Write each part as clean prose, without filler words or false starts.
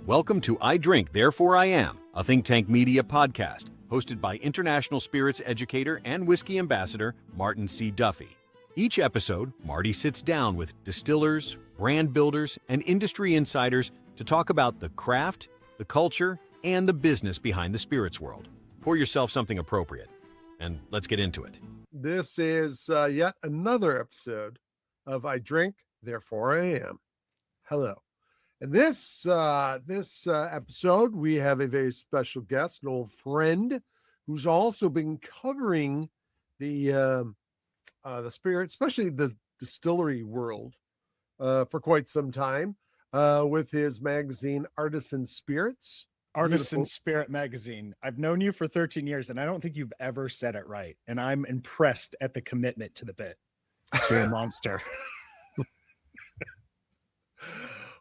Welcome to I Drink, Therefore I Am, a think tank media podcast hosted by international spirits educator and whiskey ambassador Martin C. Duffy. Each episode, Marty sits down with distillers, brand builders, and industry insiders to talk about the craft, the culture, and the business behind the spirits world. Pour yourself something appropriate, and let's get into it. This is yet another episode of I Drink, Therefore I Am. Hello. In this episode, we have a very special guest, an old friend, who's also been covering the spirit, especially the distillery world, for quite some time, with his magazine, Artisan Spirits. Artisan Spirit magazine. I've known you for 13 years, and I don't think you've ever said it right. And I'm impressed at the commitment to the bit. You're a monster.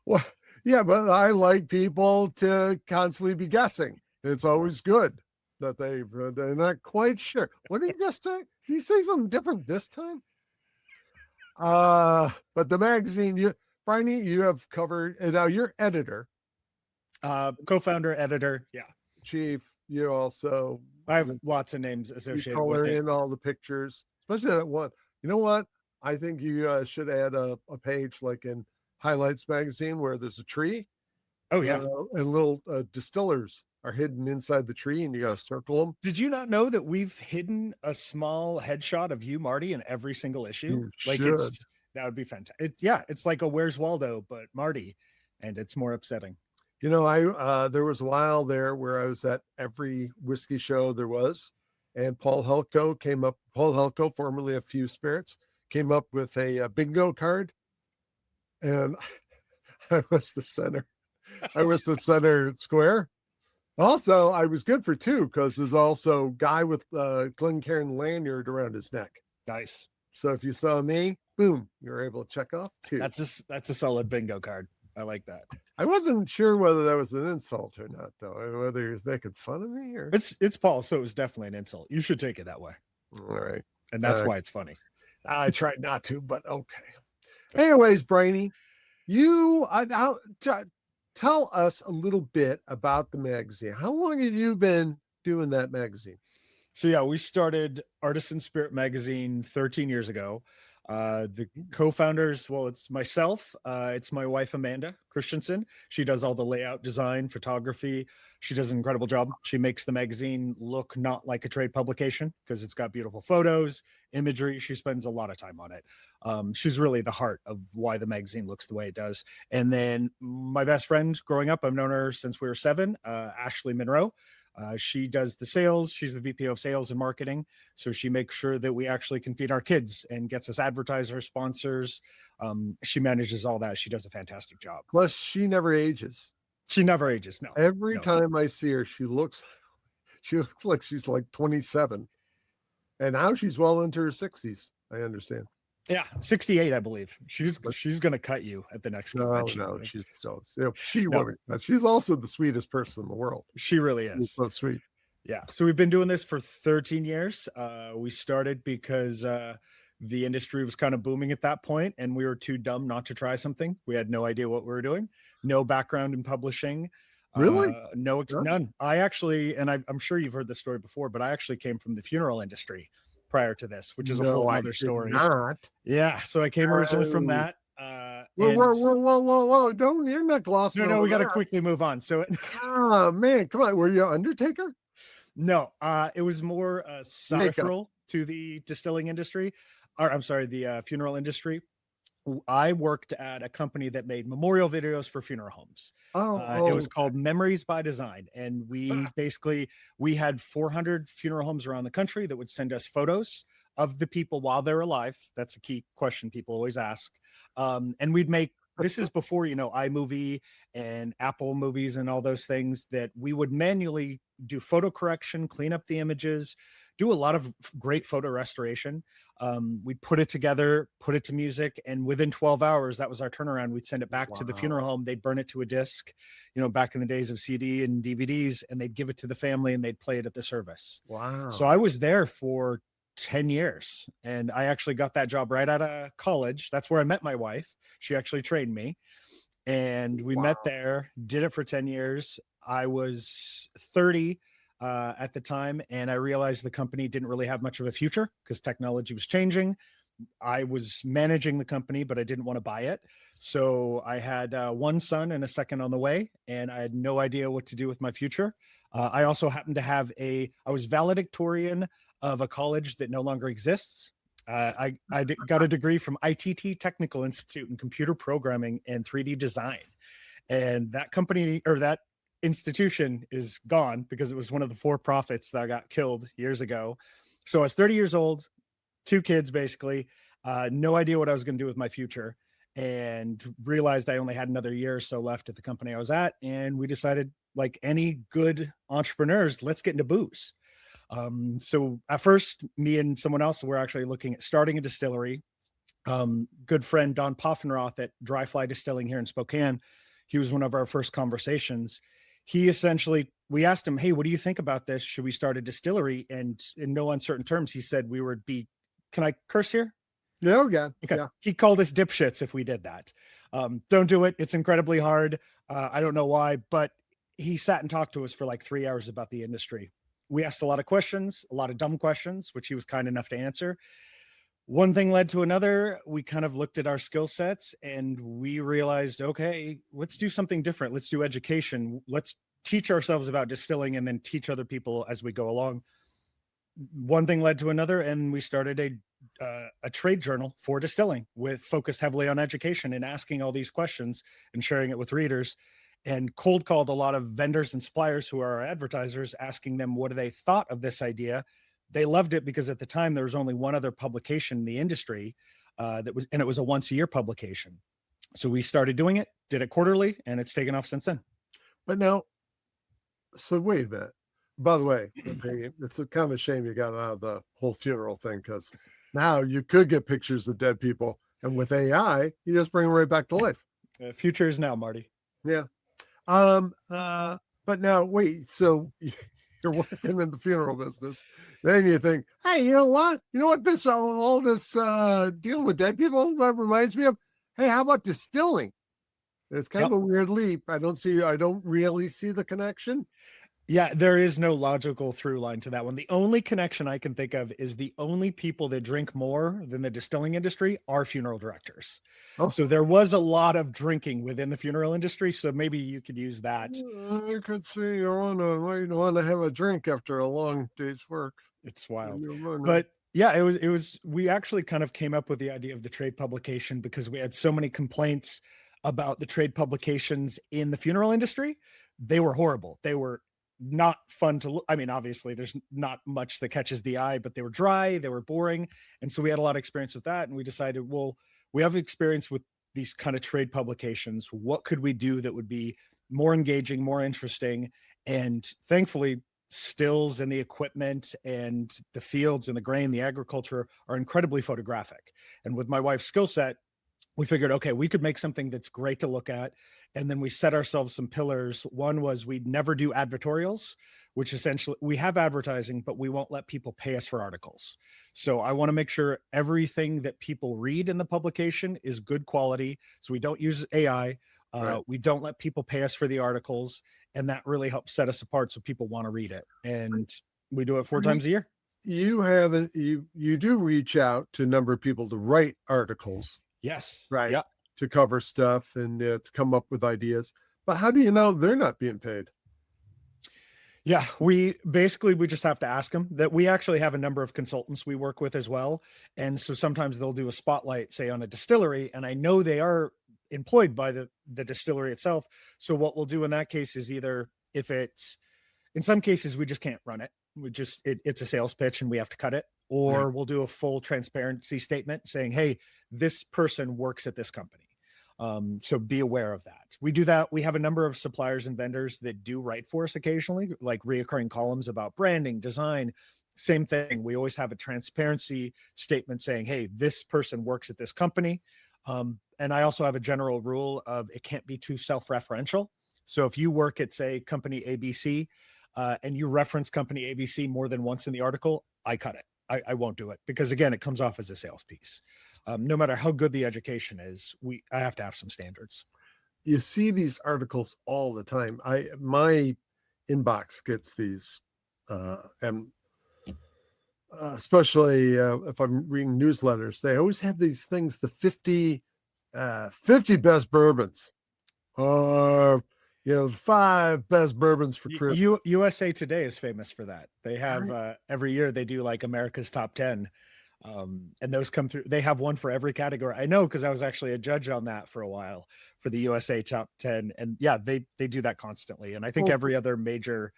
Well, yeah, but I like people to constantly be guessing. It's always good that they're not quite sure. What did you just say? Did you say something different this time? But the magazine, Brian, you have covered, and now you're editor. Co-founder, editor, yeah. Chief, you also. I have lots of names associated color with it. in all the pictures, especially that one. You know what? I think you should add a page like in Highlights magazine where there's a tree. Oh yeah, and little distillers are hidden inside the tree, and you got to circle them. Did you not know that we've hidden a small headshot of you, Marty, in every single issue? That would be fantastic. It's like a Where's Waldo, but Marty, and it's more upsetting. You know, there was a while there where I was at every whiskey show there was, and Paul Helko came up. Paul Helko, formerly of Few Spirits, came up with a bingo card, and I was the center. I was the center square. Also, I was good for two because there's also a guy with Glencairn lanyard around his neck. Nice. So if you saw me, boom, you're able to check off two. That's a solid bingo card. I like that. I wasn't sure whether that was an insult or not, though. Whether he was making fun of me or it's Paul, so it was definitely an insult. You should take it that way. All right. And that's why it's funny. I tried not to, but okay. Anyways, Brainy, you tell us a little bit about the magazine. How long have you been doing that magazine? So yeah, we started Artisan Spirit magazine 13 years ago. The co-founders, well, it's myself, it's my wife Amanda Christensen. She does all the layout, design, photography. She does an incredible job. She makes the magazine look not like a trade publication because it's got beautiful photos, imagery. She spends a lot of time on it. She's really the heart of why the magazine looks the way it does. And then my best friend growing up, I've known her since we were 7, Ashley Monroe. She does the sales. She's the VP of sales and marketing. So she makes sure that we actually can feed our kids and gets us advertisers, sponsors. She manages all that. She does a fantastic job. Plus, she never ages. She never ages. No. Every time I see her, she looks like she's like 27. And now she's well into her 60s. I understand. Yeah, 68, I believe. She's going to cut you at the next convention. No, she's she's also the sweetest person in the world. She really is. She's so sweet. Yeah. So we've been doing this for 13 years. We started because the industry was kind of booming at that point, and we were too dumb not to try something. We had no idea what we were doing. No background in publishing. Really? None. I actually, and I'm sure you've heard this story before, but I actually came from the funeral industry prior to this, which is a whole other story. Not. Yeah. So I came originally from that. Whoa. You're not glossing. No, we got to quickly move on. So, oh man, come on. Were you an undertaker? No, it was more peripheral to the distilling industry, or I'm sorry, the funeral industry. I worked at a company that made memorial videos for funeral homes. It was called Memories by Design. And we had 400 funeral homes around the country that would send us photos of the people while they're alive. That's a key question people always ask. And we'd make, this is before, iMovie and Apple movies and all those things, that we would manually do photo correction, clean up the images, do a lot of great photo restoration. We'd put it together, put it to music, and within 12 hours, that was our turnaround. We'd send it back to the funeral home. They'd burn it to a disc, back in the days of CD and DVDs, and they'd give it to the family and they'd play it at the service. Wow. So I was there for 10 years, and I actually got that job right out of college. That's where I met my wife. She actually trained me. And we met there, did it for 10 years. I was 30 at the time, and I realized the company didn't really have much of a future because technology was changing. I was managing the company, but I didn't want to buy it. So I had one son and a second on the way, and I had no idea what to do with my future. I also happened to have I was valedictorian of a college that no longer exists. I got a degree from ITT Technical Institute in computer programming and 3D design. And that company, or that institution, is gone because it was one of the for-profits that got killed years ago. So I was 30 years old, 2 kids, basically, no idea what I was going to do with my future, and realized I only had another year or so left at the company I was at. And we decided, like any good entrepreneurs, let's get into booze. So at first, me and someone else were actually looking at starting a distillery. Good friend Don Poffenroth at Dry Fly Distilling here in Spokane, he was one of our first conversations. He essentially, we asked him, hey, what do you think about this? Should we start a distillery? And in no uncertain terms, he said we would be, can I curse here? No, yeah. Okay. Yeah. He called us dipshits if we did that. Don't do it. It's incredibly hard. I don't know why, but he sat and talked to us for like 3 hours about the industry. We asked a lot of questions, a lot of dumb questions, which he was kind enough to answer. One thing led to another. We kind of looked at our skill sets and we realized, okay, let's do something different. Let's do education. Let's teach ourselves about distilling and then teach other people as we go along. One thing led to another, and we started a trade journal for distilling, with focused heavily on education and asking all these questions and sharing it with readers, and cold called a lot of vendors and suppliers who are our advertisers, asking them what they thought of this idea. They loved it because at the time there was only one other publication in the industry and it was a once a year publication. So we started doing it, did it quarterly, and it's taken off since then. But now, so wait a minute. By the way, it's a kind of a shame you got out of the whole funeral thing, because now you could get pictures of dead people, and with AI, you just bring them right back to life. Future is now, Marty. Yeah. But now wait, so you're working in the funeral business, then you think, hey, you know what? This all this dealing with dead people reminds me of. Hey, how about distilling? It's kind of a weird leap. I don't really see the connection. Yeah, there is no logical through line to that one. The only connection I can think of is the only people that drink more than the distilling industry are funeral directors. Oh. So there was a lot of drinking within the funeral industry. So maybe you could use that. I could see you want to have a drink after a long day's work. It's wild. But yeah, we actually kind of came up with the idea of the trade publication because we had so many complaints about the trade publications in the funeral industry. They were horrible. They were not fun to look. I mean, obviously there's not much that catches the eye, but they were dry, they were boring. And so we had a lot of experience with that. And we decided, well, we have experience with these kind of trade publications. What could we do that would be more engaging, more interesting? And thankfully, stills and the equipment and the fields and the grain, the agriculture are incredibly photographic. And with my wife's skill set, we figured, okay, we could make something that's great to look at. And then we set ourselves some pillars. One was we'd never do advertorials, which essentially we have advertising, but we won't let people pay us for articles. So I want to make sure everything that people read in the publication is good quality. So we don't use AI. Right. We don't let people pay us for the articles. And that really helps set us apart so people want to read it. And we do it 4 times a year. You do reach out to a number of people to write articles. Yes. Right. Yeah. To cover stuff and to come up with ideas. But how do you know they're not being paid? Yeah, we just have to ask them. That we actually have a number of consultants we work with as well. And so sometimes they'll do a spotlight, say on a distillery, and I know they are employed by the distillery itself. So what we'll do in that case is either, if it's, in some cases we just can't run it. It's a sales pitch and we have to cut it. Or we'll do a full transparency statement saying, hey, this person works at this company. So be aware of that. We do that. We have a number of suppliers and vendors that do write for us occasionally, like reoccurring columns about branding, design. Same thing. We always have a transparency statement saying, hey, this person works at this company. And I also have a general rule of it can't be too self-referential. So if you work at, say, company ABC, and you reference company ABC more than once in the article, I cut it. I won't do it because, again, it comes off as a sales piece. No matter how good the education is, I have to have some standards. you see these articles all the time. My inbox gets these, and especially if I'm reading newsletters, they always have these things, the 50 best bourbons, or 5 best bourbons for Christmas. USA Today is famous for that. They have every year they do like America's top 10. And those come through. They have one for every category. I know, because I was actually a judge on that for a while for the USA top 10. And yeah, they do that constantly. And I think every other major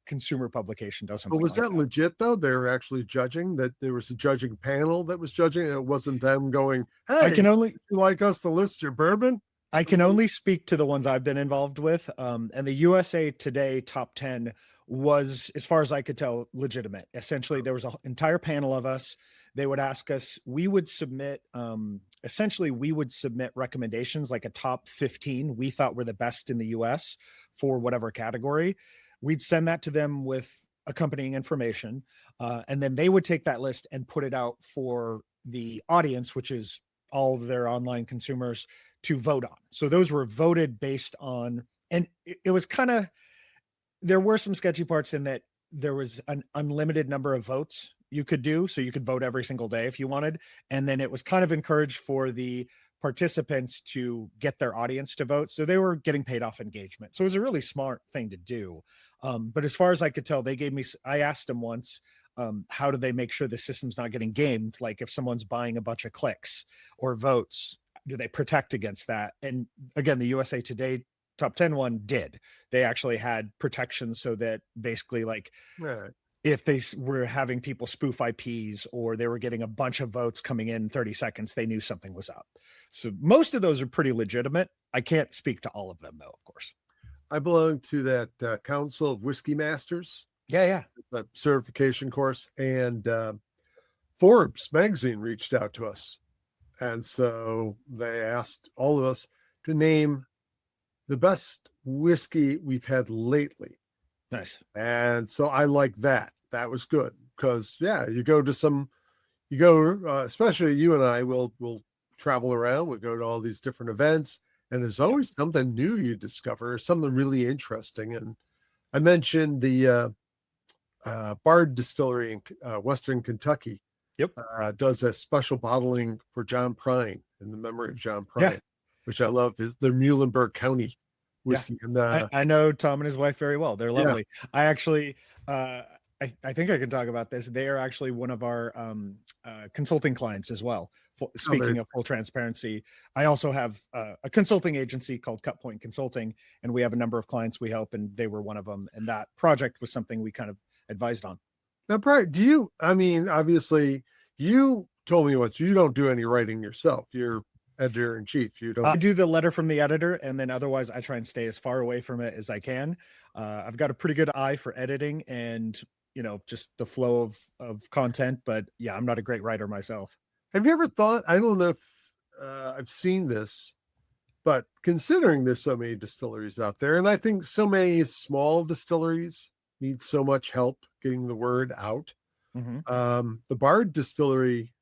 consumer publication does something. But was like that legit though? They were actually judging, that there was a judging panel that was judging, and it wasn't them going, "Hey, I can only, would you like us to list your bourbon?" I can only speak to the ones I've been involved with. And the USA Today top 10 was, as far as I could tell, legitimate. Essentially, there was an entire panel of us. They would ask us, we would submit, essentially, we would submit recommendations, like a top 15 we thought were the best in the US for whatever category. We'd send that to them with accompanying information. And then they would take that list and put it out for the audience, which is all of their online consumers, to vote on. So those were voted based on, and it was kind of, there were some sketchy parts in that there was an unlimited number of votes you could do. So you could vote every single day if you wanted. And then it was kind of encouraged for the participants to get their audience to vote. So they were getting paid off engagement. So it was a really smart thing to do. But as far as I could tell, I asked them once, how do they make sure the system's not getting gamed? Like if someone's buying a bunch of clicks or votes, do they protect against that? And again, the USA Today top 10 one did. They actually had protections so that basically, like, if they were having people spoof IPs or they were getting a bunch of votes coming in 30 seconds, they knew something was up. So most of those are pretty legitimate. I can't speak to all of them, though, of course. I belong to that Council of Whiskey Masters. Yeah. A certification course. And Forbes magazine reached out to us. And so they asked all of us to name the best whiskey we've had lately. Nice. And so I like that. That was good because, especially you and I will travel around. We'll go to all these different events, and there's always something new you discover, something really interesting. And I mentioned the Bard Distillery in Western Kentucky. Yep. Does a special bottling for John Prine in the memory of John Prine, which I love. Is the Muhlenberg County whiskey. And I know Tom and his wife very well. They're lovely. I actually, I think I can talk about this. They are actually one of our consulting clients as well. Speaking of full transparency, I also have a consulting agency called Cut Point Consulting, and we have a number of clients we help, and they were one of them. And that project was something we kind of advised on. Now, Brian, obviously, you told me once you don't do any writing yourself. You're editor in chief. You don't. I do the letter from the editor, and then otherwise I try and stay as far away from it as I can. I've got a pretty good eye for editing and just the flow of content, but yeah, I'm not a great writer myself. Have you ever thought? I don't know if I've seen this, but considering there's so many distilleries out there, and I think so many small distilleries need so much help getting the word out. Mm-hmm. The Bard Distillery,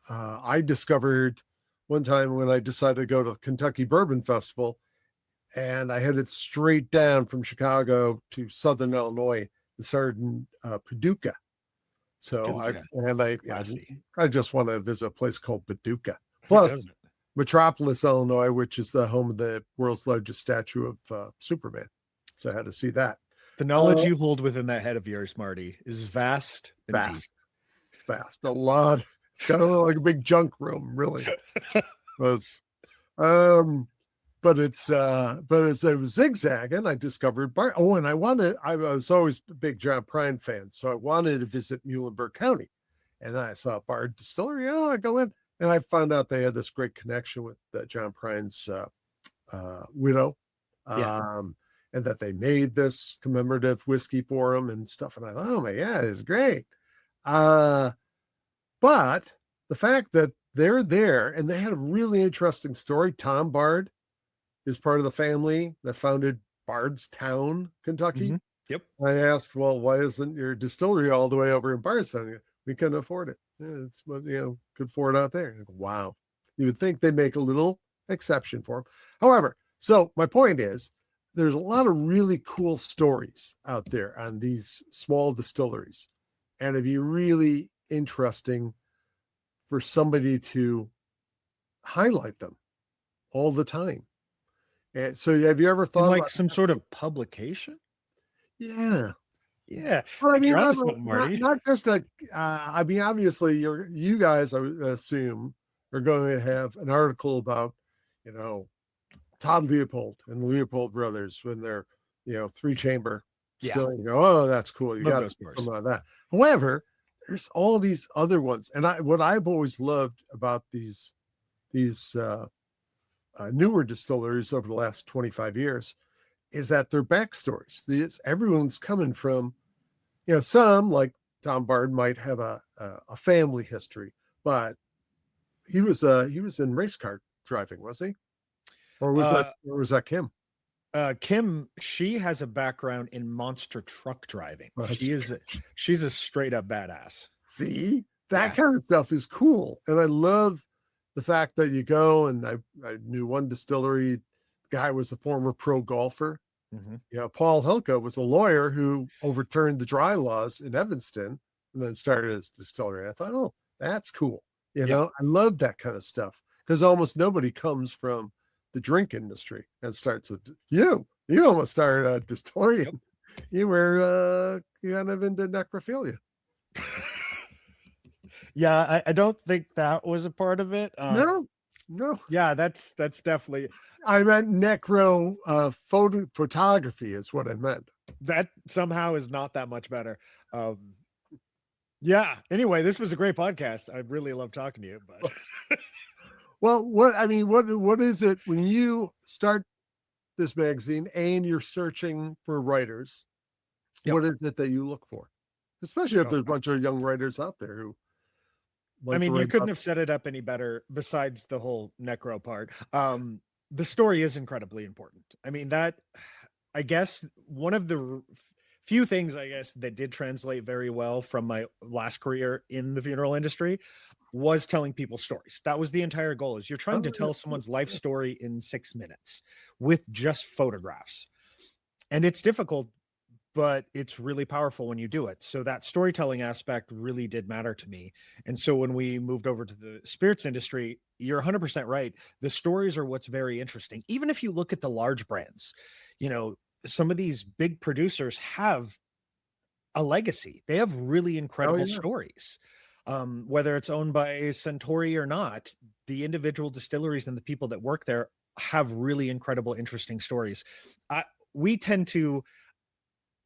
I discovered one time when I decided to go to the Kentucky Bourbon Festival, and I headed straight down from Chicago to Southern Illinois and started in Paducah. So I just want to visit a place called Paducah. Plus Metropolis, Illinois, which is the home of the world's largest statue of Superman. So I had to see that. The knowledge you hold within that head of yours, Marty, is vast. Vast. A lot. It's kind of like a big junk room, really. It was zigzagging. I discovered Bard. And I was always a big John Prine fan, so I wanted to visit Muhlenberg County. And then I saw Bard Distillery. I go in, and I found out they had this great connection with John Prine's widow. And that they made this commemorative whiskey for him and stuff. And I thought, oh my God, it's great. But the fact that they're there, and they had a really interesting story. Tom Bard is part of the family that founded Bardstown, Kentucky. Mm-hmm. Yep. I asked, well, why isn't your distillery all the way over in Bardstown? We couldn't afford it. It's could afford it out there. Wow. You would think they'd make a little exception for them. However, So my point is, there's a lot of really cool stories out there on these small distilleries, and it'd be really interesting for somebody to highlight them all the time. And so have you ever In thought like about, some sort of publication? yeah. Yeah. Well, I Think mean, you're onto not, something, not, Marty. not just like, I mean, obviously you guys, I would assume, are going to have an article about, you know, Todd Leopold and the Leopold brothers when they're, 3-chamber Yeah. distilling. You go, oh, that's cool. You Love got those stories. something like that. However, there's all these other ones. And what I've always loved about these newer distilleries over the last 25 years is that their backstories. Everyone's coming from, some like Tom Bard might have a family history, but he was in race car driving, was he? Or was that Kim? Kim, she has a background in monster truck driving. Well, She's a straight up badass. See, that Yeah. kind of stuff is cool. And I love the fact that you go, and I knew one distillery, the guy was a former pro golfer. Mm-hmm. Paul Hilka was a lawyer who overturned the dry laws in Evanston and then started his distillery. I thought, oh, that's cool. I love that kind of stuff because almost nobody comes from the drink industry and starts you almost started a distillery. Yep. You were kind of into necrophilia. Yeah, I don't think that was a part of it. No. Yeah, that's definitely. I meant necro photography is what I meant. That somehow is not that much better. Yeah. Anyway, this was a great podcast. I really love talking to you. But well, what is it when you start this magazine and you're searching for writers? Yep. What is it that you look for? Especially if there's a bunch of young writers out there who. You couldn't have set it up any better besides the whole necro part. The story is incredibly important. I guess one of the few things, that did translate very well from my last career in the funeral industry was telling people stories. That was the entire goal, is you're trying to tell someone's life story in 6 minutes with just photographs. And it's difficult, but it's really powerful when you do it. So that storytelling aspect really did matter to me. And so when we moved over to the spirits industry, you're 100% right. The stories are what's very interesting. Even if you look at the large brands, some of these big producers have a legacy. They have really incredible stories. Whether it's owned by Centauri or not, the individual distilleries and the people that work there have really incredible, interesting stories.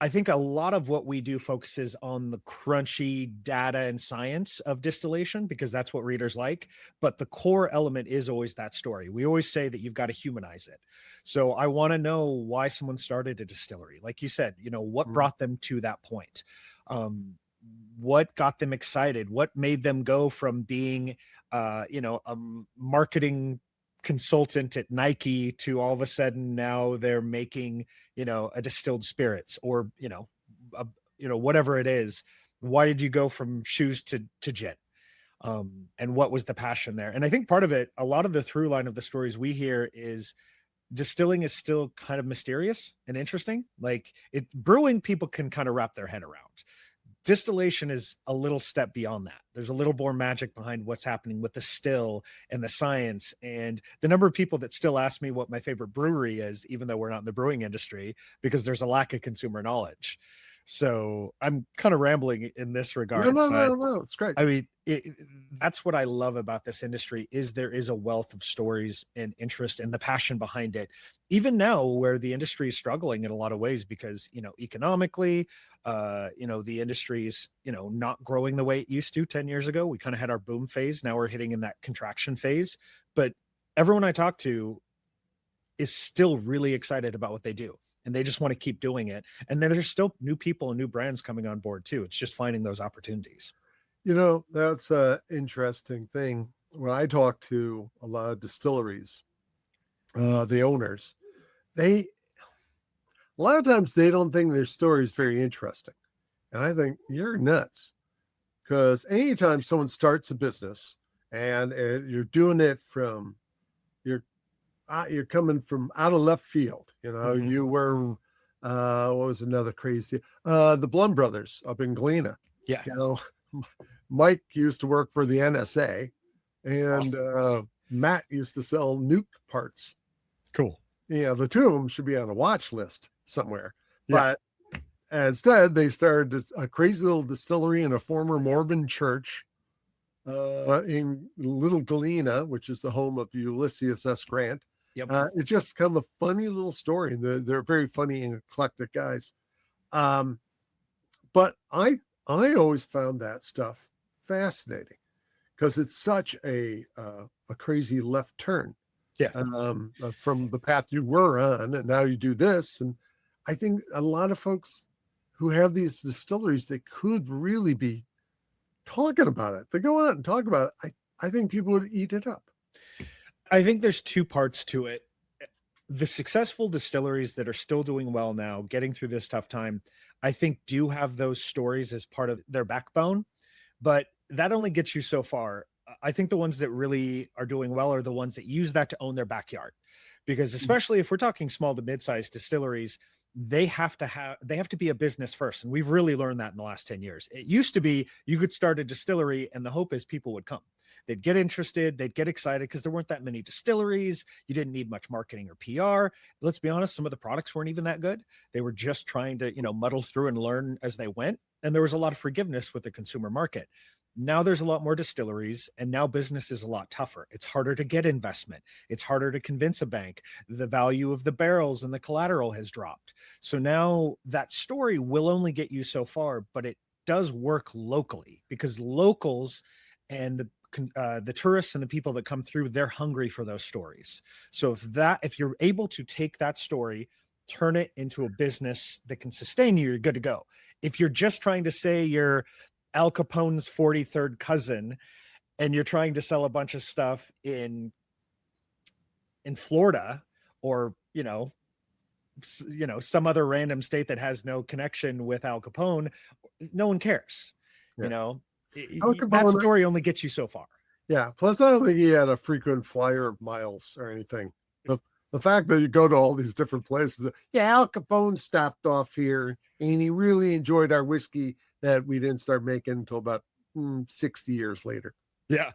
I think a lot of what we do focuses on the crunchy data and science of distillation because that's what readers like. But the core element is always that story. We always say that you've got to humanize it. So I want to know why someone started a distillery. Like you said, what brought them to that point? What got them excited? What made them go from being, a marketing consultant at Nike to all of a sudden now they're making, a distilled spirits or, whatever it is. Why did you go from shoes to gin? And what was the passion there? And I think part of it, a lot of the through line of the stories we hear is distilling is still kind of mysterious and interesting. Like brewing, people can kind of wrap their head around. Distillation is a little step beyond that. There's a little more magic behind what's happening with the still and the science. And the number of people that still ask me what my favorite brewery is, even though we're not in the brewing industry, because there's a lack of consumer knowledge. So I'm kind of rambling in this regard. No, it's great. That's what I love about this industry is there is a wealth of stories and interest and the passion behind it. Even now where the industry is struggling in a lot of ways because, economically, the industry is, not growing the way it used to 10 years ago. We kind of had our boom phase. Now we're hitting in that contraction phase, but everyone I talk to is still really excited about what they do. And they just want to keep doing it. And then there's still new people and new brands coming on board too. It's just finding those opportunities. That's an interesting thing. When I talk to a lot of distilleries, the owners, a lot of times they don't think their story is very interesting. And I think you're nuts because anytime someone starts a business and you're doing it from, you're you're coming from out of left field. Mhm. You were, what was another crazy? The Blum brothers up in Galena. Yeah. Mike used to work for the NSA, and Awesome. Matt used to sell nuke parts. Cool. The two of them should be on a watch list somewhere. Yeah. But instead, they started a crazy little distillery in a former Mormon church in Little Galena, which is the home of Ulysses S. Grant. Yep. It's just kind of a funny little story. They're very funny and eclectic guys. But I always found that stuff fascinating because it's such a crazy left turn. Yeah. From the path you were on, and now you do this. And I think a lot of folks who have these distilleries, they could really be talking about it. They go out and talk about it. I think people would eat it up. I think there's two parts to it. The successful distilleries that are still doing well now, getting through this tough time, I think do have those stories as part of their backbone, but that only gets you so far. I think the ones that really are doing well are the ones that use that to own their backyard, because especially if we're talking small to mid-sized distilleries, they have to be a business first. And we've really learned that in the last 10 years. It used to be you could start a distillery and the hope is people would come. They'd get interested, they'd get excited because there weren't that many distilleries. You didn't need much marketing or PR. Let's be honest, some of the products weren't even that good. They were just trying to, muddle through and learn as they went. And there was a lot of forgiveness with the consumer market. Now there's a lot more distilleries, and now business is a lot tougher. It's harder to get investment. It's harder to convince a bank. The value of the barrels and the collateral has dropped. So now that story will only get you so far, but it does work locally because locals and the tourists and the people that come through, they're hungry for those stories. So if you're able to take that story, turn it into a business that can sustain you, you're good to go. If you're just trying to say you're Al Capone's 43rd cousin and you're trying to sell a bunch of stuff in Florida or, some other random state that has no connection with Al Capone, no one cares. Yeah. That story only gets you so far. Yeah. Plus, I don't think he had a frequent flyer miles or anything. The fact that you go to all these different places, Al Capone stopped off here and he really enjoyed our whiskey that we didn't start making until about 60 years later. Yeah.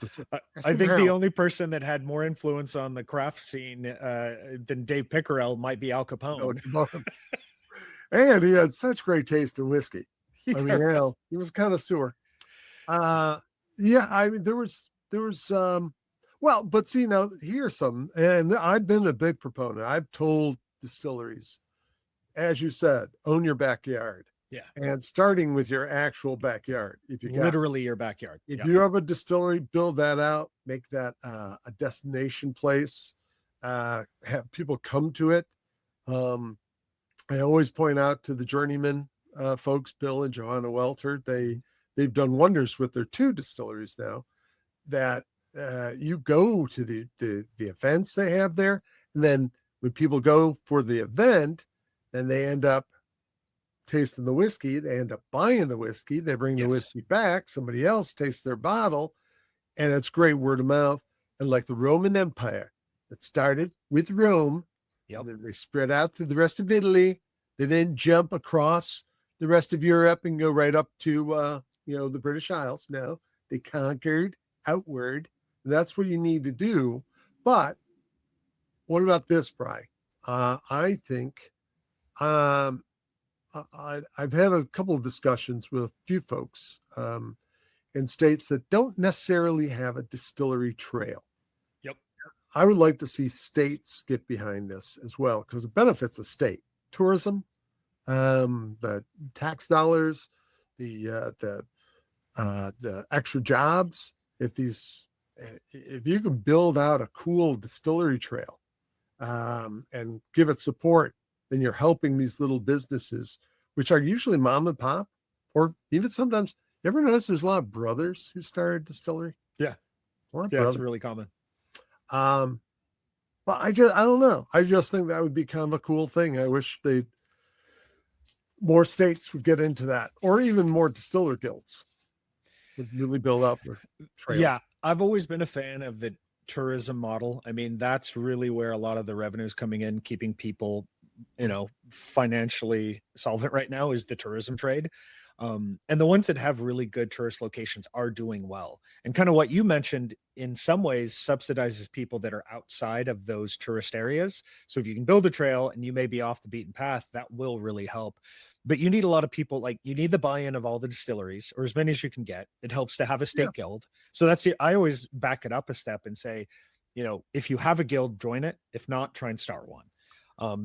I think the only person that had more influence on the craft scene than Dave Pickerel might be Al Capone. And he had such great taste in whiskey. I mean, he was a connoisseur. Yeah, I mean, there was well, but see, now here's something, and I've been a big proponent. I've told distilleries, as you said, own your backyard. Yeah. And starting with your actual backyard. If you literally your backyard. If you have a distillery, build that out, make that a destination place, have people come to it. I always point out to the journeyman folks, Bill and Johanna Welter, they've done wonders with their 2 distilleries now, that you go to the events they have there. And then when people go for the event, then they end up tasting the whiskey, they end up buying the whiskey, they bring the whiskey back, somebody else tastes their bottle, and it's great word of mouth. And like the Roman Empire that started with Rome, and then they spread out through the rest of Italy, they then jump across the rest of Europe and go right up to the British Isles. Now they conquered outward. That's what you need to do. But what about this, Brian? I think I've had a couple of discussions with a few folks in states that don't necessarily have a distillery trail. Yep. I would like to see states get behind this as well because it benefits the state. Tourism, the tax dollars, the extra jobs. If you can build out a cool distillery trail and give it support, then you're helping these little businesses, which are usually mom and pop, or even sometimes, you ever notice there's a lot of brothers who started distillery? Yeah. It's really common. But I don't know. I just think that would be kind of a cool thing. I wish more states would get into that, or even more distiller guilds would really build up their trails. Yeah. I've always been a fan of the tourism model. I mean, that's really where a lot of the revenue is coming in, keeping people, financially solvent right now is the tourism trade. And the ones that have really good tourist locations are doing well. And kind of what you mentioned in some ways subsidizes people that are outside of those tourist areas. So if you can build a trail and you may be off the beaten path, that will really help. But you need a lot of people, like you need the buy-in of all the distilleries or as many as you can get. It helps to have a state guild. So I always back it up a step and say, if you have a guild, join it. If not, try and start one.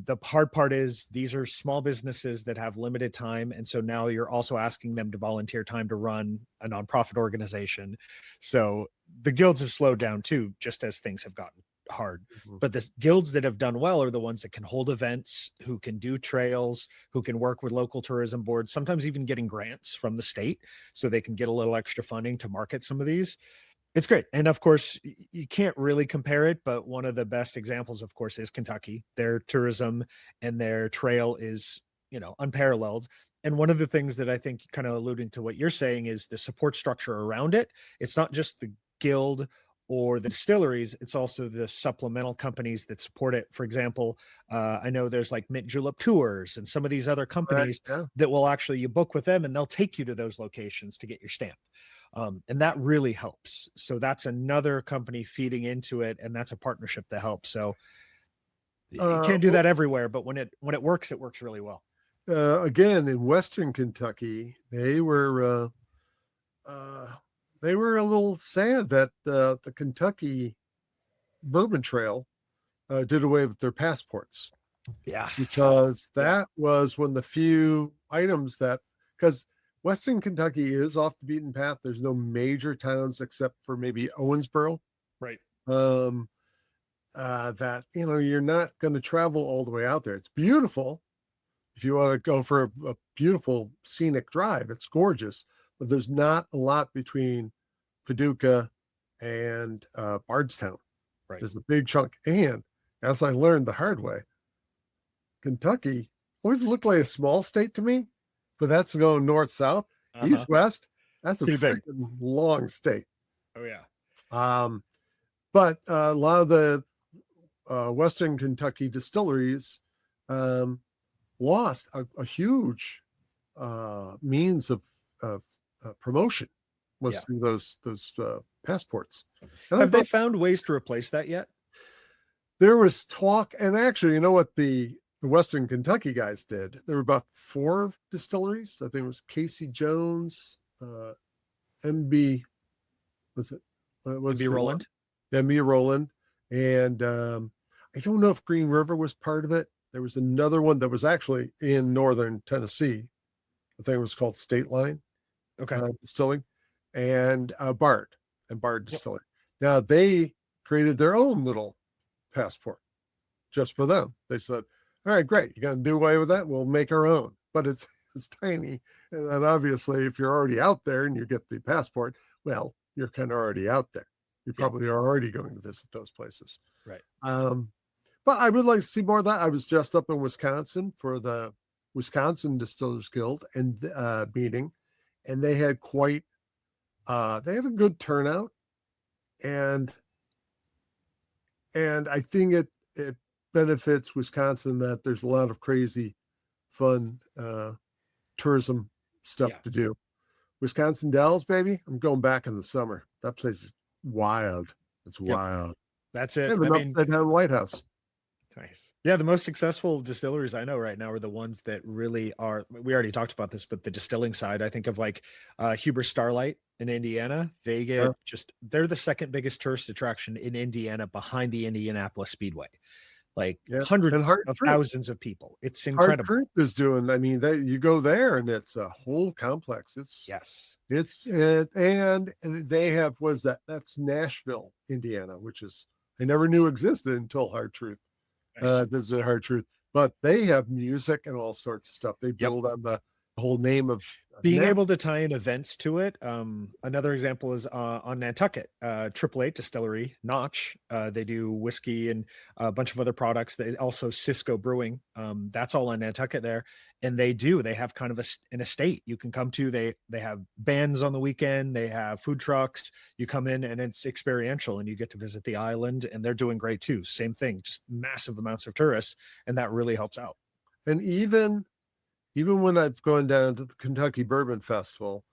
The hard part is these are small businesses that have limited time. And so now you're also asking them to volunteer time to run a nonprofit organization. So the guilds have slowed down too, just as things have gotten hard. But the guilds that have done well are the ones that can hold events, who can do trails, who can work with local tourism boards, sometimes even getting grants from the state so they can get a little extra funding to market some of these. It's great. And of course, you can't really compare it, but one of the best examples, of course, is Kentucky. Their tourism and their trail is, unparalleled. And one of the things that I think kind of alluding to what you're saying is the support structure around it. It's not just the guild or the distilleries, it's also the supplemental companies that support it. For example, I know there's like Mint Julep Tours and some of these other companies that will actually, you book with them and they'll take you to those locations to get your stamp. And that really helps. So that's another company feeding into it, and that's a partnership that helps. So you can't do that everywhere, but when it works really well. Again, in Western Kentucky, they were a little sad that the Kentucky Bourbon Trail did away with their passports. Yeah, because that was one of the few items because Western Kentucky is off the beaten path. There's no major towns except for maybe Owensboro. Right. That, you're not going to travel all the way out there. It's beautiful. If you want to go for a beautiful scenic drive, it's gorgeous, but there's not a lot between Paducah and Bardstown. Right. There's a big chunk. And as I learned the hard way, Kentucky always looked like a small state to me. But that's going north, south, east, west. That's a freaking long state. Oh yeah. But a lot of the Western Kentucky distilleries lost a huge means of promotion was through those passports. And have they found ways to replace that yet? There was talk, and actually, you know what the Western Kentucky guys did? There were about 4 distilleries. I think it was Casey Jones, MB, was it? MB Roland? MB Roland. And I don't know if Green River was part of it. There was another one that was actually in northern Tennessee. I think it was called State Line Distilling, and Bard Distilling. Now, they created their own little passport just for them. They said, all right, great. You're going to do away with that? We'll make our own. But it's tiny. And then obviously, if you're already out there and you get the passport, well, you're kind of already out there. You probably are already going to visit those places. Right. But I would like to see more of that. I was just up in Wisconsin for the Wisconsin Distillers Guild and meeting, and they had they have a good turnout. And I think it benefits Wisconsin that there's a lot of crazy, fun tourism stuff to do. Wisconsin Dells, baby. I'm going back in the summer. That place is wild. It's wild. That's it. I mean, upside down White House. Nice. Yeah, the most successful distilleries I know right now are the ones that really are. We already talked about this, but the distilling side, I think of like Huber Starlight in Indiana. They get they're the second biggest tourist attraction in Indiana behind the Indianapolis Speedway. Like hundreds of thousands of people. It's incredible. Hard Truth is doing. I mean, you go there and it's a whole complex. And they have that's Nashville, Indiana, which is I never knew existed until Hard Truth. There's a Hard Truth, but they have music and all sorts of stuff. They build on whole name of Being Nat- able to tie in events to it. Another example is on Nantucket, Triple Eight Distillery, Notch. They do whiskey and a bunch of other products. They also Cisco Brewing. That's all on Nantucket there, and they have kind of an estate you can come to. They have bands on the weekend. They have food trucks. You come in and it's experiential, and you get to visit the island. And they're doing great too. Same thing, just massive amounts of tourists, and that really helps out. and even when I've gone down to the Kentucky Bourbon Festival,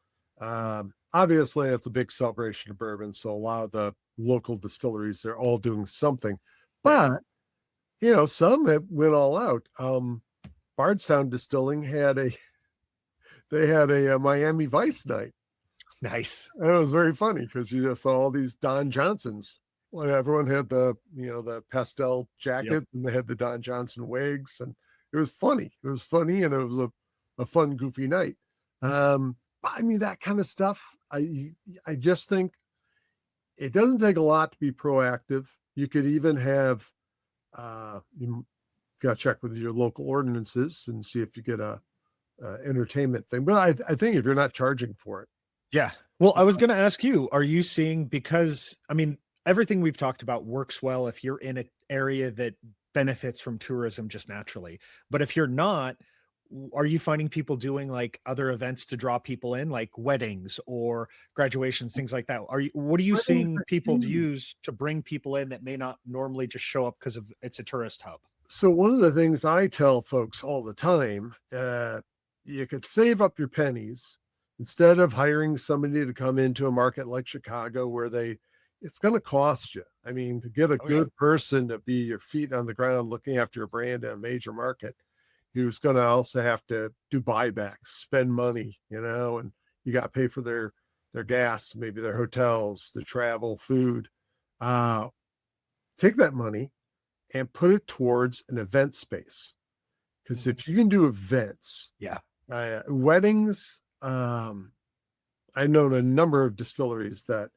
obviously it's a big celebration of bourbon. So a lot of the local distilleries, they're all doing something, but some have went all out. Bardstown Distilling had a Miami Vice night. Nice. And it was very funny because you just saw all these Don Johnsons. Well, everyone had the pastel jacket, and they had the Don Johnson wigs, and it was funny. It was funny, and it was a fun, goofy night. I mean, that kind of stuff. I just think it doesn't take a lot to be proactive. You could even have you got to check with your local ordinances and see if you get a entertainment thing. But I think if you're not charging for it. Yeah. Well, I was going to ask you, are you seeing, because I mean, everything we've talked about works well if you're in an area that benefits from tourism just naturally. But if you're not, are you finding people doing like other events to draw people in, like weddings or graduations, things like that? What are you seeing people use to bring people in that may not normally just show up because of it's a tourist hub? So one of the things I tell folks all the time, you could save up your pennies instead of hiring somebody to come into a market like Chicago where it's going to cost you. I mean, to get a good person to be your feet on the ground looking after your brand in a major market, who's going to also have to do buybacks, spend money, and you got to pay for their gas, maybe their hotels, the travel, food. Take that money and put it towards an event space. Because if you can do events, weddings, I've known a number of distilleries that,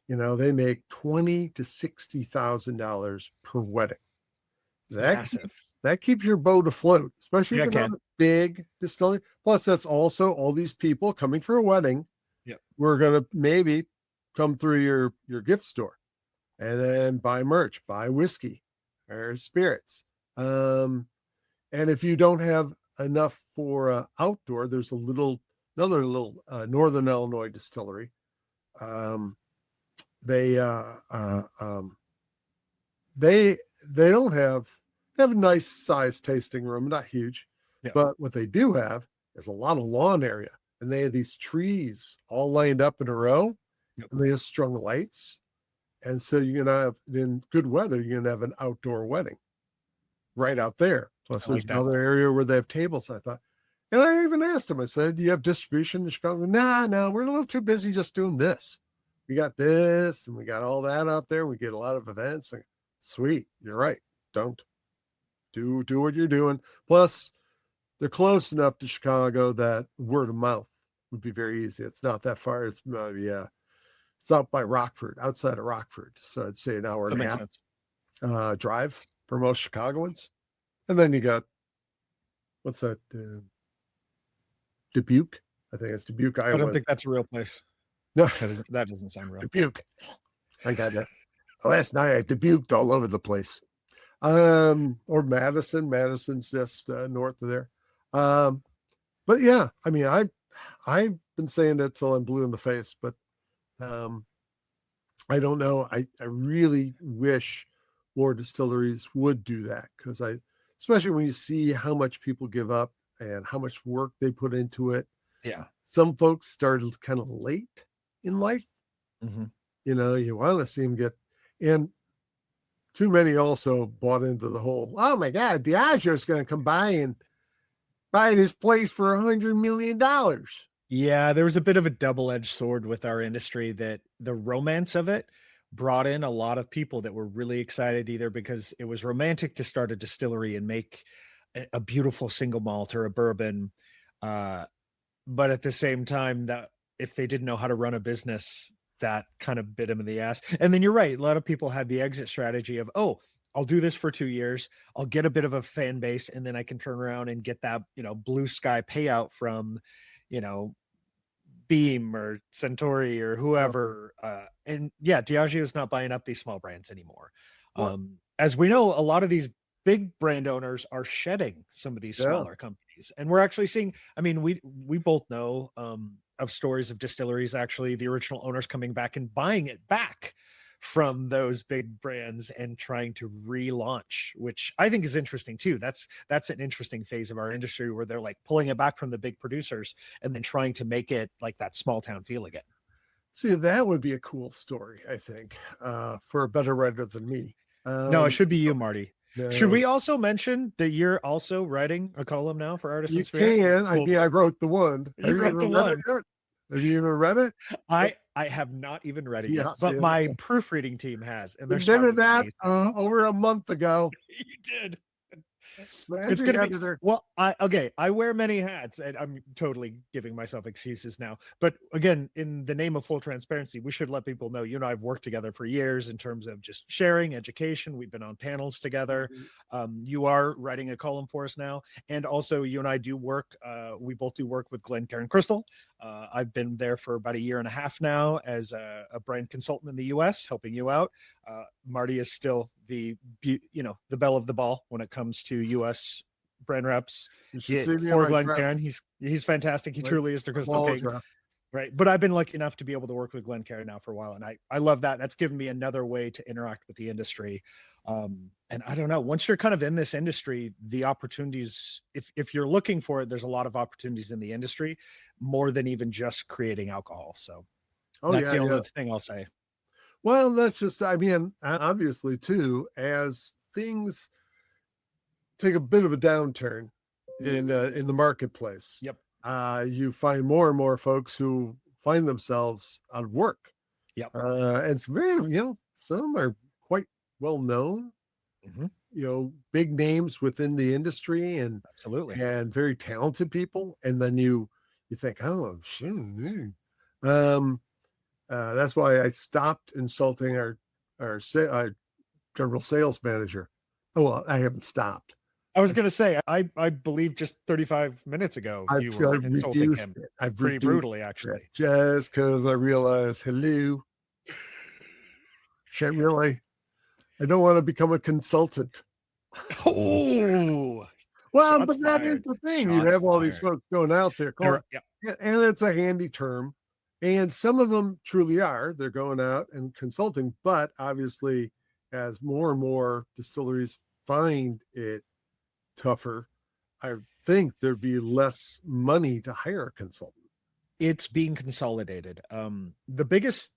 they make $20,000 to $60,000 per wedding. Massive. That keeps your boat afloat, especially if you're can. not a big distillery. Plus, that's also all these people coming for a wedding. Yep. We're going to maybe come through your gift store and then buy merch, buy whiskey or spirits. And if you don't have enough for outdoor, there's another little Northern Illinois distillery. They have a nice size tasting room, not huge, but what they do have is a lot of lawn area, and they have these trees all lined up in a row, and they have strung lights. And so you're going to have, in good weather, you're going to have an outdoor wedding right out there. Plus there's another area where they have tables, I thought. And I even asked him, I said, do you have distribution in Chicago? No, we're a little too busy just doing this. We got this and we got all that out there. We get a lot of events. Sweet. You're right. Don't do what you're doing. Plus, they're close enough to Chicago that word of mouth would be very easy. It's not that far. It's it's out by Rockford, outside of Rockford. So I'd say an hour and a half drive for most Chicagoans. And then you got, what's that? Dubuque. I think it's Dubuque, Iowa. I don't think that's a real place. No, that doesn't sound real. Dubuque. I got that. Last night I debuked all over the place. Or Madison. Madison's just north of there. But yeah, I mean, I've been saying that till I'm blue in the face, but I don't know. I really wish more distilleries would do that, because especially when you see how much people give up and how much work they put into it. Yeah. Some folks started kind of late in life. Mm-hmm. You want to see them get, and too many also bought into the whole, oh my God, Diageo's going to come by and buy this place for $100 million. Yeah, there was a bit of a double-edged sword with our industry, that the romance of it brought in a lot of people that were really excited, either because it was romantic to start a distillery and make a beautiful single malt or a bourbon. But at the same time, that if they didn't know how to run a business, that kind of bit them in the ass. And then you're right. A lot of people had the exit strategy of, oh, I'll do this for 2 years. I'll get a bit of a fan base, and then I can turn around and get that, blue sky payout from, you know, Beam or Centauri or whoever. And yeah, Diageo is not buying up these small brands anymore. Well, As we know, a lot of these big brand owners are shedding some of these yeah. smaller companies, and we're actually seeing. I mean, we both know of stories of distilleries, actually the original owners coming back and buying it back from those big brands and trying to relaunch, which I think is interesting too. That's an interesting phase of our industry where they're like pulling it back from the big producers and then trying to make it like that small town feel again. See, that would be a cool story, I think, for a better writer than me. No, it should be you, Marty. No. Should we also mention that you're also writing a column now for Artisan You Spirit? can. Cool. I mean, I wrote the one. You wrote the one. Have you even read it? I have not even read it Yeah, yet, but see, my proofreading team has, and we they're did that over a month ago. You did. Managing It's gonna editor. be well. I wear many hats, and I'm totally giving myself excuses now. But again, in the name of full transparency, we should let people know. You and I have worked together for years in terms of just sharing education. We've been on panels together. You are writing a column for us now, and also you and I do work. We both do work with Glencairn Crystal. I've been there for about a year and a half now as a brand consultant in the U.S., helping you out. Marty is still the belle of the ball when it comes to U.S. brand reps. For Glencairn, he's fantastic. He truly is the Crystal King. Right. But I've been lucky enough to be able to work with Glencairn now for a while. And I love that. That's given me another way to interact with the industry. And I don't know, once you're kind of in this industry, the opportunities, if you're looking for it, there's a lot of opportunities in the industry, more than even just creating alcohol. So that's the only thing I'll say. Well, that's just, I mean, obviously too, as things take a bit of a downturn in the marketplace. Yep. You find more and more folks who find themselves out of work. Yep. And it's very, some are quite well known, big names within the industry and absolutely, and very talented people. And then you think, oh, shoot. That's why I stopped insulting our general sales manager. Oh, well, I haven't stopped. I was going to say, I believe just 35 minutes ago, you were insulting him pretty brutally, actually. Just because I realized, hello, can't really, I don't want to become a consultant. Oh, well, but that is the thing. You have all these folks going out there, and it's a handy term. And some of them truly are. They're going out and consulting. But obviously, as more and more distilleries find it tougher, I think there'd be less money to hire a consultant. It's being consolidated. The biggest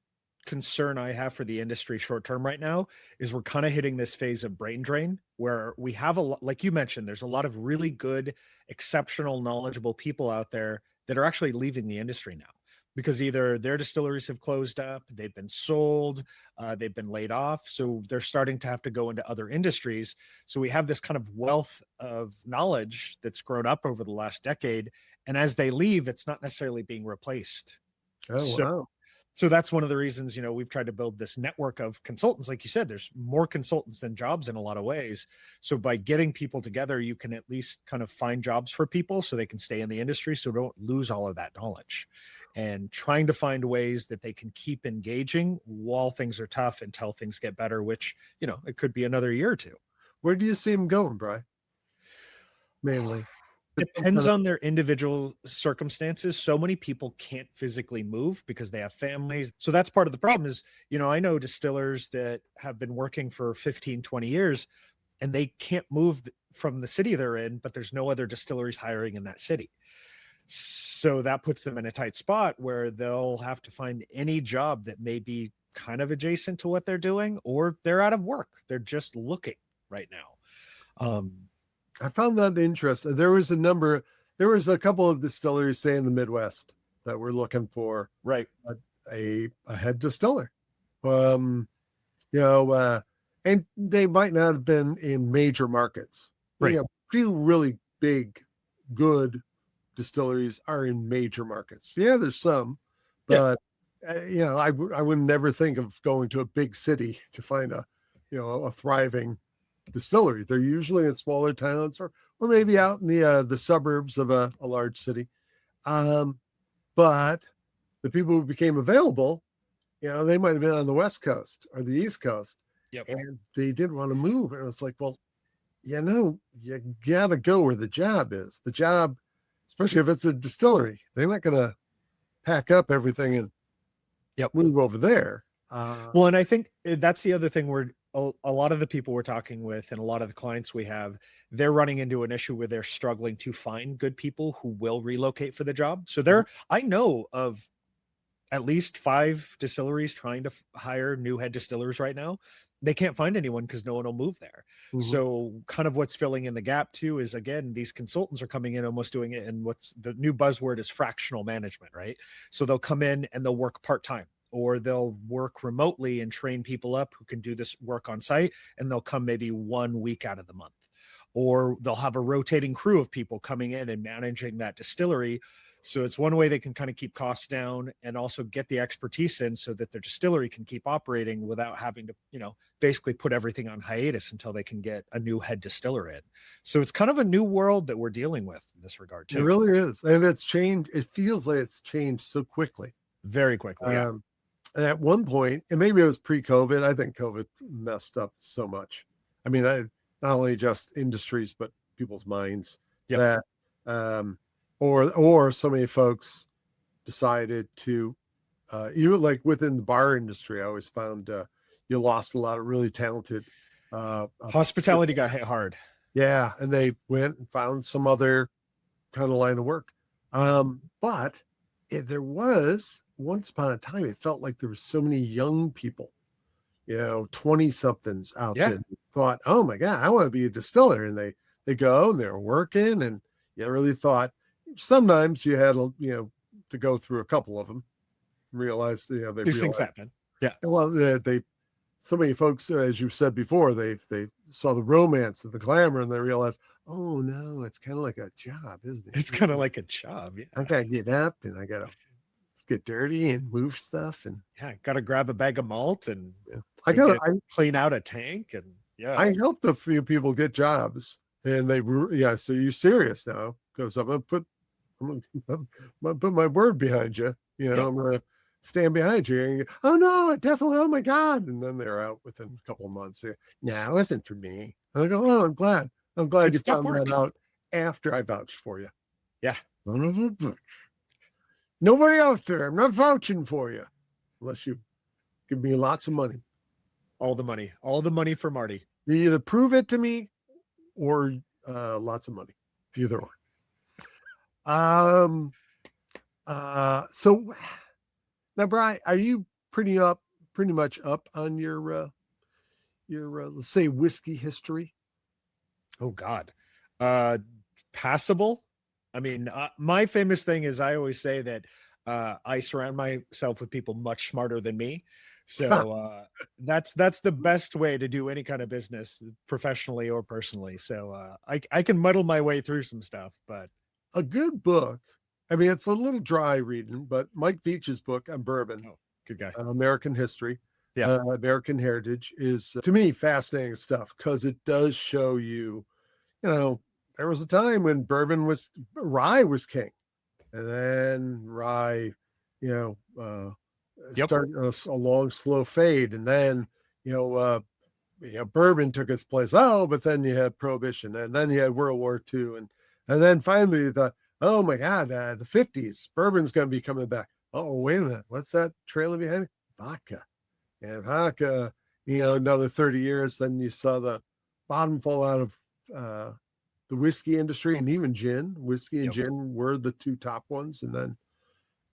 concern I have for the industry short term right now is we're kind of hitting this phase of brain drain where we have a lot, like you mentioned, there's a lot of really good, exceptional, knowledgeable people out there that are actually leaving the industry now because either their distilleries have closed up, they've been sold, they've been laid off. So they're starting to have to go into other industries. So we have this kind of wealth of knowledge that's grown up over the last decade. And as they leave, it's not necessarily being replaced. Wow. So that's one of the reasons, we've tried to build this network of consultants. Like you said, there's more consultants than jobs in a lot of ways. So by getting people together, you can at least kind of find jobs for people so they can stay in the industry. So don't lose all of that knowledge, and trying to find ways that they can keep engaging while things are tough until things get better, which, it could be another year or two. Where do you see them going, Brian? Mainly. Depends on their individual circumstances. So many people can't physically move because they have families. So that's part of the problem is, I know distillers that have been working for 15, 20 years and they can't move from the city they're in, but there's no other distilleries hiring in that city. So that puts them in a tight spot where they'll have to find any job that may be kind of adjacent to what they're doing, or they're out of work. They're just looking right now. I found that interesting. There was a couple of distilleries, say in the Midwest, that were looking for a head distiller. And they might not have been in major markets. Right. Few really big, good distilleries are in major markets. Yeah, there's some, but I would never think of going to a big city to find a thriving distillery. They're usually in smaller towns or maybe out in the suburbs of a large city. But the people who became available, they might have been on the West Coast or the East Coast, and they didn't want to move. And it's like, well, you gotta go where the job is. The job, especially if it's a distillery, they're not gonna pack up everything and move over there. Well, and I think that's the other thing where a lot of the people we're talking with and a lot of the clients we have, they're running into an issue where they're struggling to find good people who will relocate for the job. So I know of at least 5 distilleries trying to hire new head distillers right now. They can't find anyone because no one will move there. So kind of what's filling in the gap too is, again, these consultants are coming in almost doing it. And what's the new buzzword is fractional management, right? So they'll come in and they'll work part-time, or they'll work remotely and train people up who can do this work on site. And they'll come maybe 1 week out of the month, or they'll have a rotating crew of people coming in and managing that distillery. So it's one way they can kind of keep costs down and also get the expertise in so that their distillery can keep operating without having to, basically put everything on hiatus until they can get a new head distiller in. So it's kind of a new world that we're dealing with in this regard too. It really is. And it's changed. It feels like it's changed so quickly. Very quickly. And at one point, and maybe it was pre-COVID, I think COVID messed up so much. I mean, not only just industries, but people's minds that, or so many folks decided to, even like within the bar industry, I always found you lost a lot of really talented. Hospitality got hit hard. Yeah, and they went and found some other kind of line of work. But there was, once upon a time, it felt like there were so many young people, 20-somethings out there who thought, oh my God, I want to be a distiller. And they go and they're working, and you really thought, sometimes you had to go through a couple of them, realize These things happen. Yeah. Well, they so many folks, as you said before, they saw the romance of the glamour, and they realized, oh no, it's kind of like a job, isn't it? It's kind of like a job. Yeah. I gotta get up and I gotta get dirty and move stuff, and gotta grab a bag of malt and I clean out a tank, and I helped a few people get jobs, and they were so you're serious now, because I'm gonna put my word behind you. I'm gonna stand behind you. And oh no, definitely. Oh my God! And then they're out within a couple of months. No, it wasn't for me. And I go, oh, I'm glad you found that out after I vouched for you. Yeah. Nobody out there. I'm not vouching for you unless you give me lots of money. All the money for Marty. You either prove it to me or lots of money. Either one. So now, Brian, are you pretty much up on your let's say whiskey history? Oh God. Passable. I mean, my famous thing is I always say that I surround myself with people much smarter than me. So that's the best way to do any kind of business, professionally or personally. So I can muddle my way through some stuff, but a good book. I mean, it's a little dry reading, but Mike Veach's book on bourbon, good guy, American history, American heritage, is to me fascinating stuff, because it does show you, there was a time when rye was king, and then rye, started a long, slow fade, and then bourbon took its place. Oh, but then you had Prohibition, and then you had World War II, and then finally you thought, oh my God, the 50s, bourbon's going to be coming back. Oh, wait a minute, what's that trailing behind me? Vodka. And vodka, another 30 years, then you saw the bottom fall out of the whiskey industry, and even gin. Whiskey and gin were the two top ones, and then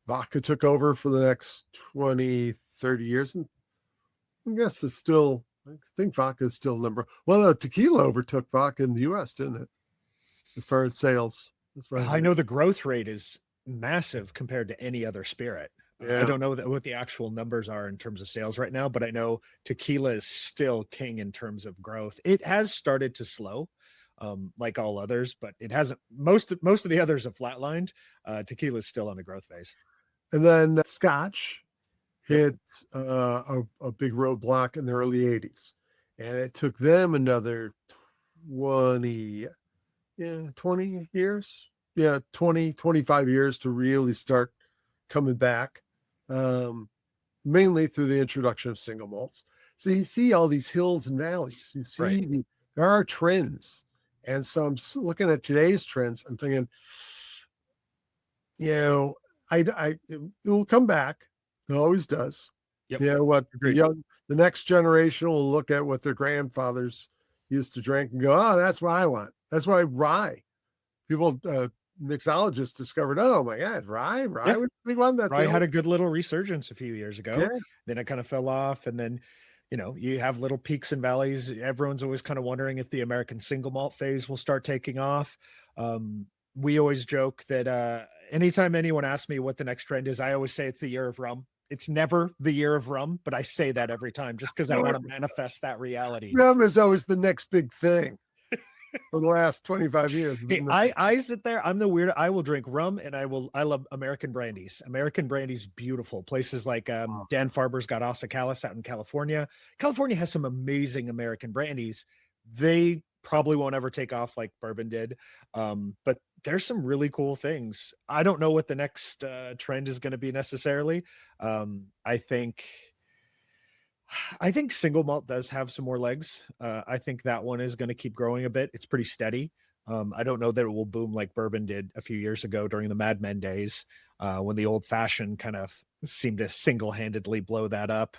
vodka took over for the next 20, 30 years. And I guess I think vodka is still tequila overtook vodka in the US, didn't it? As far as sales. I know the growth rate is massive compared to any other spirit. I don't know what the actual numbers are in terms of sales right now, but I know tequila is still king in terms of growth. It has started to slow, like all others, but it hasn't. Most of the others have flatlined. Tequila is still on a growth phase. And then Scotch hit a big roadblock in the early 80s. and it took them another 20 years, 25 years to really start coming back, mainly through the introduction of single malts. So you see all these hills and valleys. You see Right. there are trends. And so I'm looking at today's trends. I'm thinking, it will come back. It always does. Yep. What Agreed. the next generation will look at what their grandfathers used to drink and go, oh, that's what I want. That's what rye. People, mixologists discovered, oh my God, rye Yeah. was the big one. That Rye had a good little resurgence a few years ago. Yeah. Then it kind of fell off. And then, you have little peaks and valleys. Everyone's always kind of wondering if the American single malt phase will start taking off. We always joke that anytime anyone asks me what the next trend is, I always say it's the year of rum. It's never the year of rum, but I say that every time just because I want to manifest that reality. Rum is always the next big thing for the last 25 years. Hey, I sit there. I'm the weird. I will drink rum and I love American brandies. American brandies, beautiful. Places like Dan Farber's got Osacalis out in California. California has some amazing American brandies. They probably won't ever take off like bourbon did. But there's some really cool things. I don't know what the next trend is going to be necessarily. I think single malt does have some more legs. I think that one is going to keep growing a bit. It's pretty steady. I don't know that it will boom like bourbon did a few years ago during the Mad Men days, when the old fashioned kind of seemed to single-handedly blow that up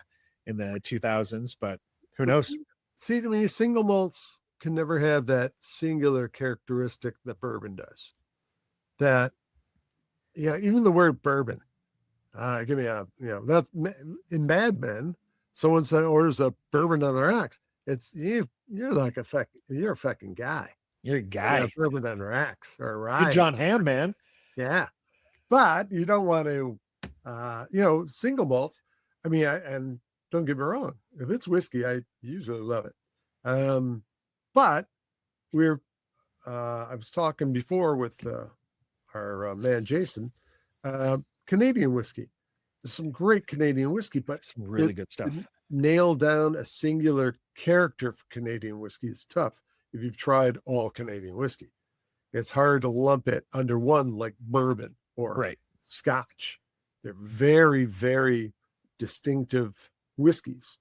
in the 2000s, but who knows? See, to me, single malts can never have that singular characteristic that bourbon does. That, even the word bourbon, give me that's in Mad Men. Someone orders a bourbon on the rocks. It's you're like you're a fucking guy. You're a guy. Bourbon on the rocks or rye. Good John Hamm, man. Yeah, but you don't want to, single malts. I mean, and don't get me wrong. If it's whiskey, I usually love it. But I was talking before with our man Jason, Canadian whiskey. There's some great Canadian whiskey, but some really good stuff. Nail down a singular character for Canadian whiskey is tough. If you've tried all Canadian whiskey, it's hard to lump it under one like bourbon or Scotch. They're very, very distinctive whiskeys.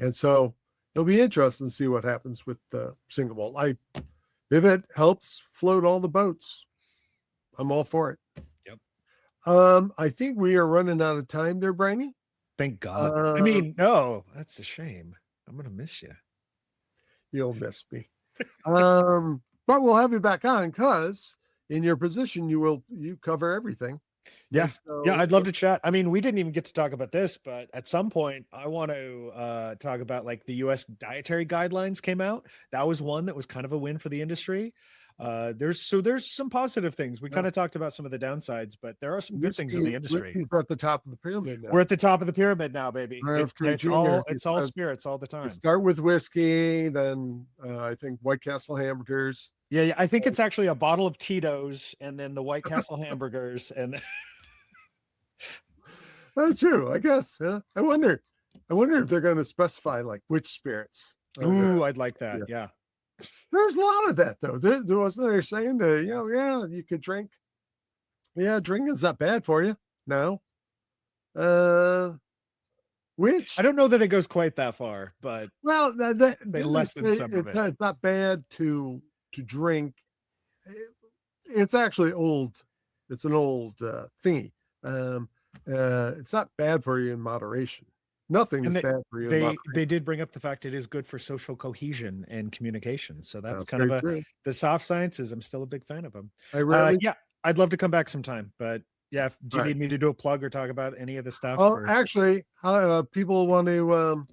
And so it'll be interesting to see what happens with the single malt. If it helps float all the boats, I'm all for it. Yep. I think we are running out of time there, Briny. Thank God. I mean, no, that's a shame. I'm gonna miss you. You'll miss me. But we'll have you back on because in your position you cover everything. Yeah. I'd love to chat. I mean, we didn't even get to talk about this, but at some point I want to talk about like the US dietary guidelines came out. That was one that was kind of a win for the industry. There's some positive things. We kind of talked about some of the downsides, but there are some good things in the industry. We're at the top of the pyramid now. We're at the top of the pyramid now, baby. It's all spirits all the time. Start with whiskey, then I think White Castle hamburgers. Yeah, I think it's actually a bottle of Tito's and then the White Castle hamburgers. And that's true, I guess. Yeah. I wonder if they're going to specify like which spirits. Ooh, I'd like that. Yeah. There's a lot of that though. There wasn't there saying that, you could drink. Yeah, drinking's not bad for you. No. Which I don't know that it goes quite that far, but they lessen some of it. It's not bad to drink. It's actually old. It's an old thingy. It's not bad for you in moderation. Nothing is bad for you. They did bring up the fact it is good for social cohesion and communication. So that's kind of the soft sciences. I'm still a big fan of them. I'd love to come back sometime, but do you need me to do a plug or talk about any of the stuff? Oh, actually, people want to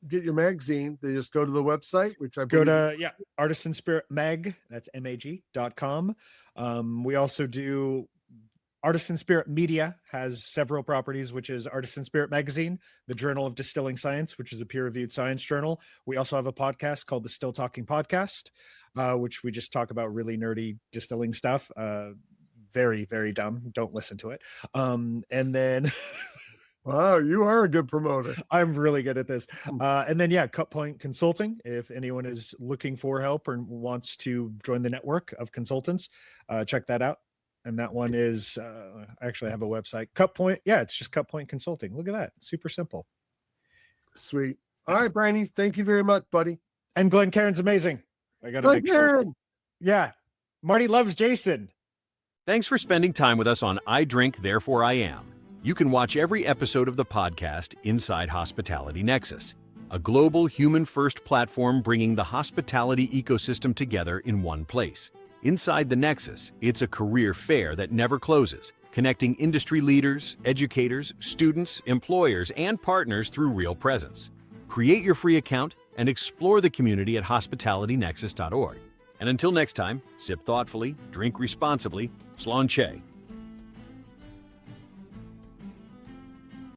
get your magazine. They just go to the website, which I go to Artisan Spirit Mag. That's mag.com. We also do Artisan Spirit Media has several properties, which is Artisan Spirit Magazine, the Journal of Distilling Science, which is a peer-reviewed science journal. We also have a podcast called the Still Talking Podcast, which we just talk about really nerdy distilling stuff. Very, very dumb. Don't listen to it. And then Wow, you are a good promoter. I'm really good at this. And then, yeah, Cut Point Consulting. If anyone is looking for help or wants to join the network of consultants, check that out. And that one is, I actually have a website. Cut Point. Yeah, it's just Cut Point Consulting. Look at that. Super simple. Sweet. All right, Brian, thank you very much, buddy. And Glenn Cairn's amazing. I got a Glenn big show. Cairn. Yeah. Marty loves Jason. Thanks for spending time with us on I Drink, Therefore I Am. You can watch every episode of the podcast inside Hospitality Nexus, a global human-first platform bringing the hospitality ecosystem together in one place. Inside the Nexus, it's a career fair that never closes, connecting industry leaders, educators, students, employers, and partners through real presence. Create your free account and explore the community at hospitalitynexus.org. And until next time, sip thoughtfully, drink responsibly, sláinte.